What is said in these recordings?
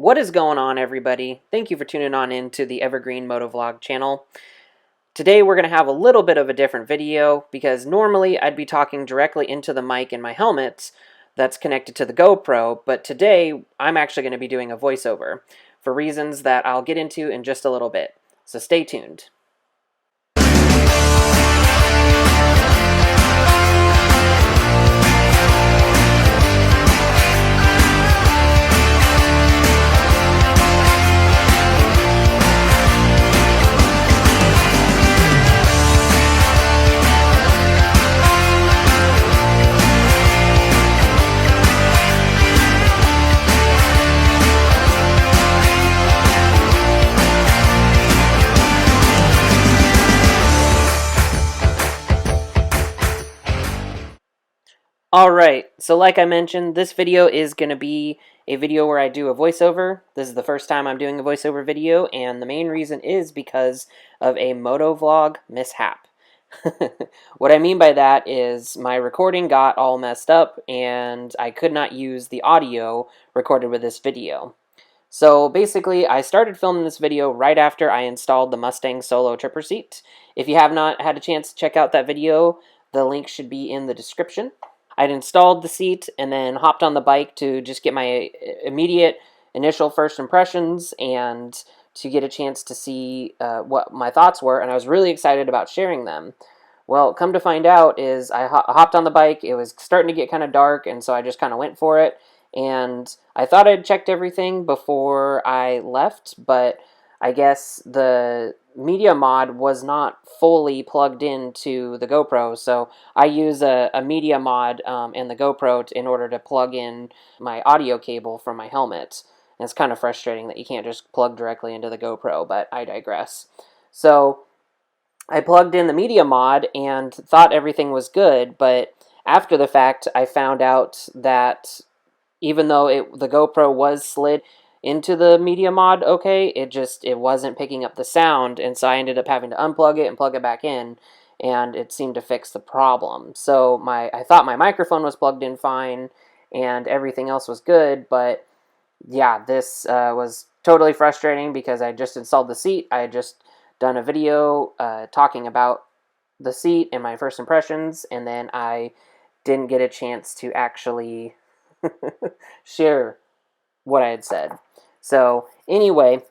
What is going on, everybody? Thank you for tuning on into the Evergreen Motovlog channel. Today we're going to have a little bit of a different video because normally I'd be talking directly into the mic in my helmet that's connected to the GoPro, but today I'm actually going to be doing a voiceover for reasons that I'll get into in just a little bit. So stay tuned. Alright, so like I mentioned, this video is going to be a video where I do a voiceover. This is the first time I'm doing a voiceover video, and the main reason is because of a Motovlog mishap. What I mean by that is my recording got all messed up, and I could not use the audio recorded with this video. So basically, I started filming this video right after I installed the Mustang Solo tripper seat. If you have not had a chance to check out that video, the link should be in the description. I'd installed the seat and then hopped on the bike to just get my immediate initial first impressions and to get a chance to see what my thoughts were, and I was really excited about sharing them. Well, come to find out is I hopped on the bike, it was starting to get kind of dark, and so I just kind of went for it, and I thought I'd checked everything before I left, but I guess the media mod was not fully plugged into the GoPro, so I use a media mod in the GoPro in order to plug in my audio cable from my helmet. And it's kind of frustrating that you can't just plug directly into the GoPro, but I digress. So I plugged in the media mod and thought everything was good, but after the fact I found out that even though the GoPro was slid into the media mod okay, it wasn't picking up the sound, and so I ended up having to unplug it and plug it back in, and it seemed to fix the problem. So I thought my microphone was plugged in fine and everything else was good, but yeah, this was totally frustrating because I just installed the seat. I had just done a video talking about the seat and my first impressions, and then I didn't get a chance to actually share what I had said. So anyway,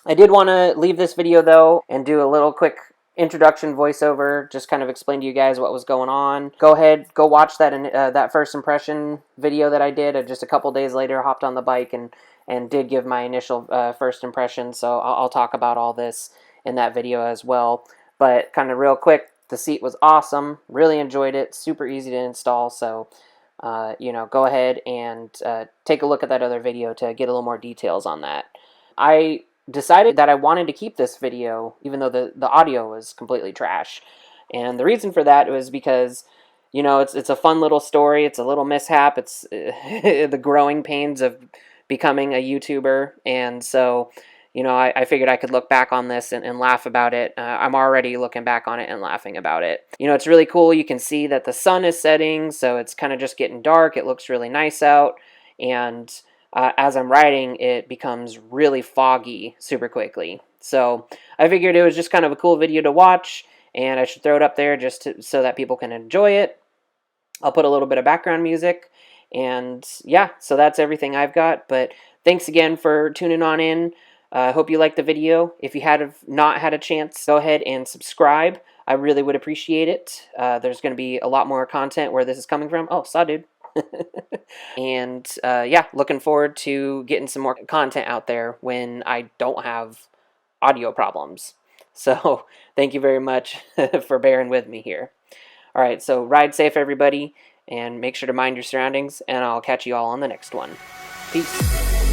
I did want to leave this video though and do a little quick introduction voiceover, just kind of explain to you guys what was going on. Go ahead, go watch that first impression video that I did. Just a couple days later, hopped on the bike and did give my initial first impression. So I'll talk about all this in that video as well. But kind of real quick, the seat was awesome. Really enjoyed it. Super easy to install. So go ahead and take a look at that other video to get a little more details on that. I decided that I wanted to keep this video even though the audio was completely trash. And the reason for that was because, it's a fun little story. It's a little mishap. It's the growing pains of becoming a YouTuber. And so, I figured I could look back on this and laugh about it. I'm already looking back on it and laughing about it. It's really cool. You can see that the sun is setting, so it's kind of just getting dark. It looks really nice out. And as I'm riding, it becomes really foggy super quickly. So I figured it was just kind of a cool video to watch, and I should throw it up there just so that people can enjoy it. I'll put a little bit of background music. And yeah, so that's everything I've got. But thanks again for tuning on in. I hope you liked the video. If you have not had a chance, go ahead and subscribe. I really would appreciate it. There's going to be a lot more content where this is coming from. Oh, saw dude. And yeah, looking forward to getting some more content out there when I don't have audio problems. So thank you very much for bearing with me here. All right, so ride safe, everybody, and make sure to mind your surroundings, and I'll catch you all on the next one. Peace.